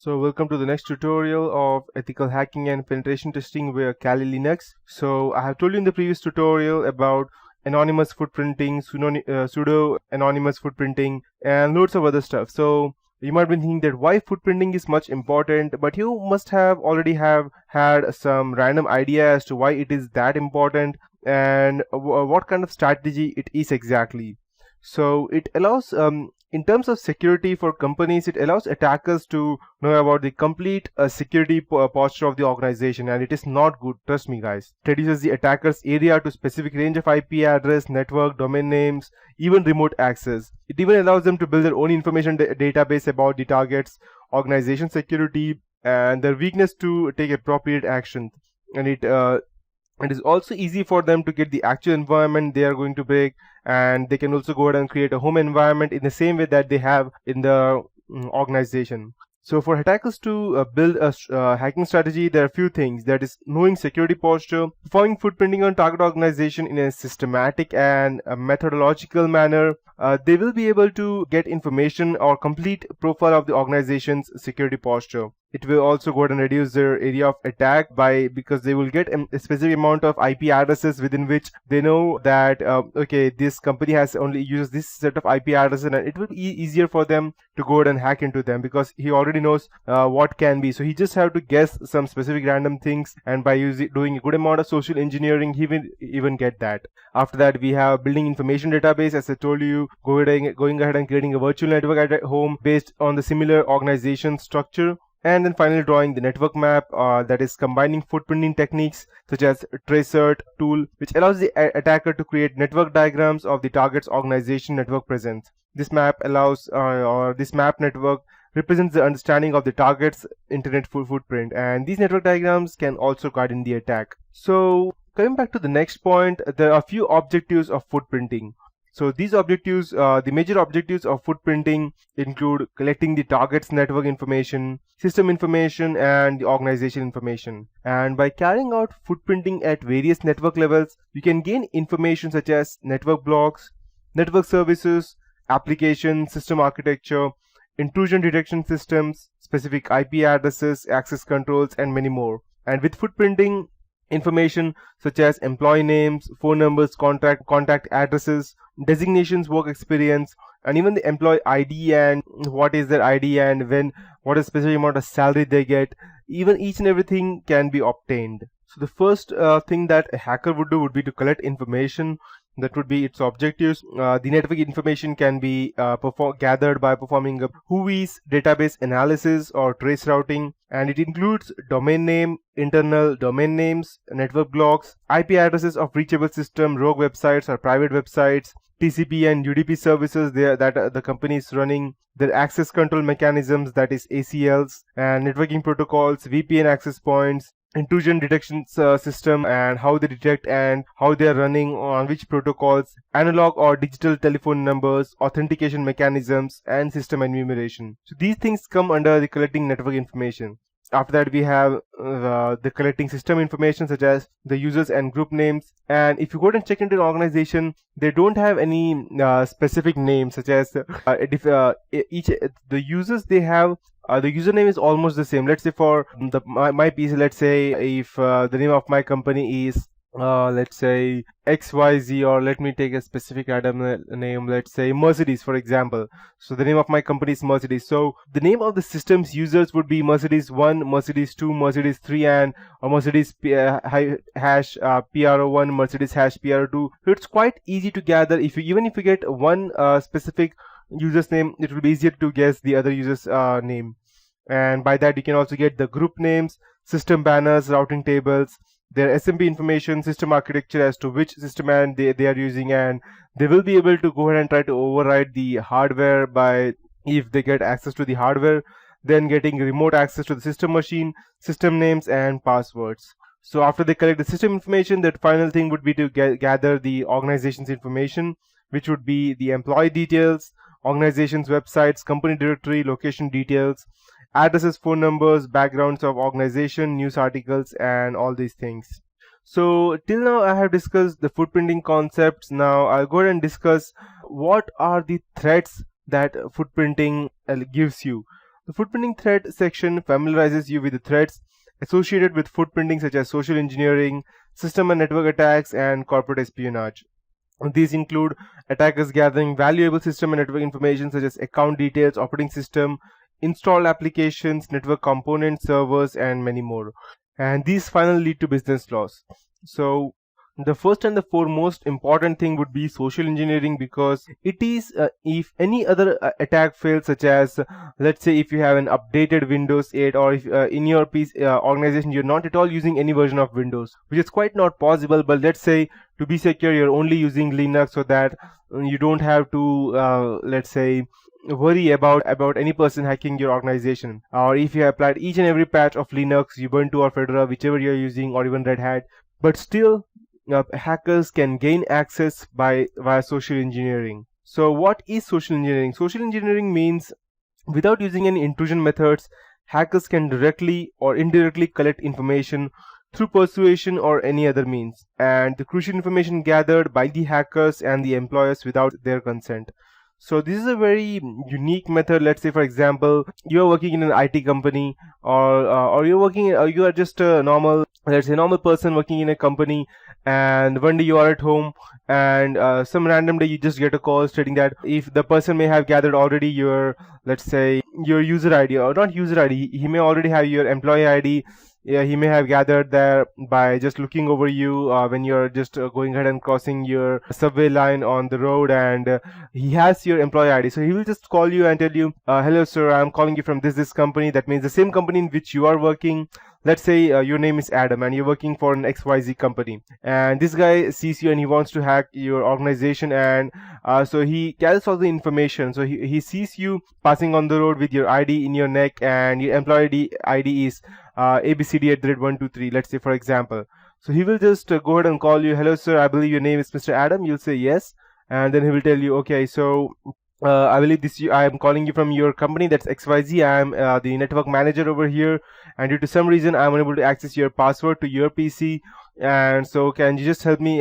So welcome to the next tutorial of ethical hacking and penetration testing with Kali Linux. So I have told you in the previous tutorial about anonymous footprinting, pseudo anonymous footprinting, and loads of other stuff. So you might be thinking that why footprinting is much important, but you must have already have had some random idea as to why it is that important and what kind of strategy it is exactly. So it allows in terms of security for companies, it allows attackers to know about the complete security posture of the organization, and it is not good, trust me guys. It reduces the attacker's area to specific range of IP address, network, domain names, even remote access. It even allows them to build their own information database about the target's organization security and their weakness to take appropriate action. And it is also easy for them to get the actual environment they are going to break, and they can also go ahead and create a home environment in the same way that they have in the organization. So for attackers to build a hacking strategy, there are a few things. That is knowing security posture, performing footprinting on target organization in a systematic and a methodological manner. They will be able to get information or complete profile of the organization's security posture. It will also go ahead and reduce their area of attack because they will get a specific amount of IP addresses within which they know that okay, this company has only uses this set of IP addresses, and it will be easier for them to go ahead and hack into them because he already knows what can be. So he just have to guess some specific random things, and by doing a good amount of social engineering, he will even get that. After that, we have building information database. As I told you, going ahead and creating a virtual network at home based on the similar organization structure. And then finally drawing the network map, that is combining footprinting techniques such as tracert tool, which allows the attacker to create network diagrams of the target's organization network presence. This map allows or this map network represents the understanding of the target's internet footprint, and these network diagrams can also guide in the attack. So coming back to the next point, there are a few objectives of footprinting. So these objectives, the major objectives of footprinting include collecting the target's network information, system information, and the organization information. And by carrying out footprinting at various network levels, you can gain information such as network blocks, network services, application, system architecture, intrusion detection systems, specific IP addresses, access controls, and many more. And with footprinting, information such as employee names, phone numbers, contact addresses, designations, work experience, and even the employee ID and what is their ID and what is specific amount of salary they get, even each and everything can be obtained. So the first thing that a hacker would do would be to collect information. That would be its objectives. The network information can be gathered by performing a WHOIS database analysis or trace routing, and it includes domain name, internal domain names, network blocks, IP addresses of reachable system, rogue websites or private websites, TCP and UDP services that the company is running, their access control mechanisms, that is ACLs, and networking protocols, VPN access points, intrusion detection system and how they detect and how they are running on which protocols, analog or digital telephone numbers, authentication mechanisms, and system enumeration. So these things come under the collecting network information. After that, we have the collecting system information such as the users and group names. And if you go and check into an organization, they don't have any specific names such as the users they have. The username is almost the same. Let's say for my PC, let's say if the name of my company is let's say XYZ, or let me take a specific random name, let's say Mercedes for example. So the name of my company is Mercedes. So the name of the system's users would be Mercedes 1, Mercedes 2, Mercedes 3, and or Mercedes hash PRO1, Mercedes hash PRO2. So it's quite easy to gather. Even if you get one specific user's name, it will be easier to guess the other user's name. And by that you can also get the group names, system banners, routing tables, their SMB information, system architecture as to which system and they are using, and they will be able to go ahead and try to override the hardware by if they get access to the hardware, then getting remote access to the system machine, system names, and passwords. So after they collect the system information, that final thing would be to gather the organization's information, which would be the employee details, organization's websites, company directory, location details, addresses, phone numbers, backgrounds of organization, news articles, and all these things. So till now I have discussed the footprinting concepts. Now I'll go ahead and discuss what are the threats that footprinting gives you. The footprinting threat section familiarizes you with the threats associated with footprinting such as social engineering, system and network attacks, and corporate espionage. These include attackers gathering valuable system and network information such as account details, operating system, installed applications, network components, servers, and many more. And these finally lead to business loss. So the first and the foremost important thing would be social engineering, because it is if any other attack fails, such as let's say if you have an updated Windows 8, or if in your PC, organization you're not at all using any version of Windows, which is quite not possible, but let's say to be secure you're only using Linux, so that you don't have to let's say worry about any person hacking your organization. Or if you have applied each and every patch of Linux, Ubuntu or Fedora, whichever you're using, or even Red Hat, but still hackers can gain access via social engineering. So what is social engineering? Social engineering means without using any intrusion methods, hackers can directly or indirectly collect information through persuasion or any other means, and the crucial information gathered by the hackers and the employers without their consent. So this is a very unique method. Let's say, for example, you are working in an IT company, or you're working, you are just a normal, let's say, normal person working in a company, and one day you are at home, and some random day you just get a call stating that if the person may have gathered already your, let's say, your user ID, or not user ID, he may already have your employee ID. Yeah, he may have gathered there by just looking over you when you're just going ahead and crossing your subway line on the road, and he has your employee ID. So he will just call you and tell you, hello sir, I'm calling you from this company. That means the same company in which you are working. Let's say your name is Adam and you're working for an XYZ company, and this guy sees you and he wants to hack your organization, and so he gathers all the information. So he sees you passing on the road with your ID in your neck, and your employee ID is ABCD@123, let's say, for example. So he will just go ahead and call you, hello sir, I believe your name is Mr. Adam. You'll say yes, and then he will tell you, okay, so I believe I am calling you from your company, that's XYZ. I am the network manager over here, and due to some reason I'm unable to access your password to your PC, and so can you just help me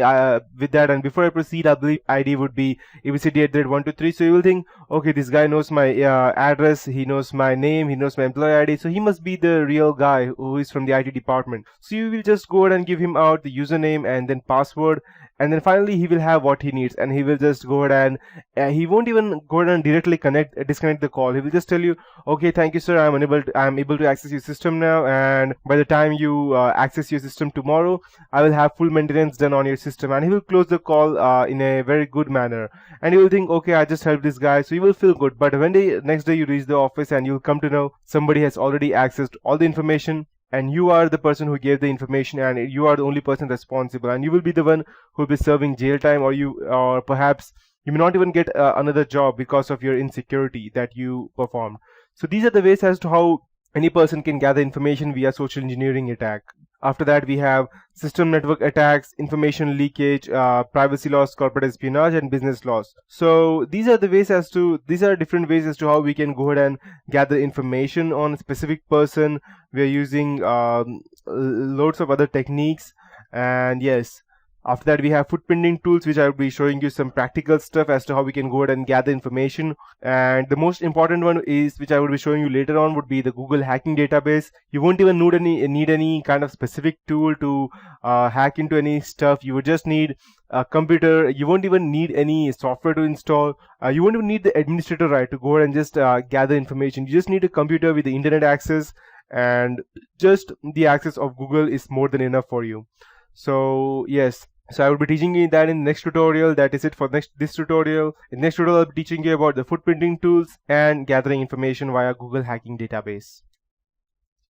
with that? And before I proceed, I believe ID would be ABCD@123. So you will think, okay, this guy knows my address, he knows my name, he knows my employee ID, so he must be the real guy who is from the IT department. So you will just go ahead and give him out the username and then password, and then finally he will have what he needs, and he will just go ahead and he won't even go ahead and directly disconnect the call. He will just tell you, okay, thank you sir, I'm able to access your system now, and by the time you access your system tomorrow, I will have full maintenance done on your system. And he will close the call in a very good manner, and you will think, okay, I just helped this guy, so you will feel good. But when next day you reach the office, and you'll come to know somebody has already accessed all the information, and you are the person who gave the information, and you are the only person responsible, and you will be the one who will be serving jail time, or perhaps you may not even get another job because of your insecurity that you performed. So these are the ways as to how any person can gather information via social engineering attack. After that, we have system network attacks, information leakage, privacy loss, corporate espionage, and business loss. So these are different ways as to how we can go ahead and gather information on a specific person. We are using loads of other techniques, and yes. After that, we have footprinting tools, which I will be showing you some practical stuff as to how we can go ahead and gather information. And the most important one is, which I will be showing you later on, would be the Google hacking database. You won't even need any kind of specific tool to hack into any stuff. You would just need a computer. You won't even need any software to install. You won't even need the administrator right to go ahead and just gather information. You just need a computer with the internet access, and just the access of Google is more than enough for you. So yes. So I will be teaching you that in the next tutorial. That is it for this tutorial. In the next tutorial, I'll be teaching you about the footprinting tools and gathering information via Google hacking database.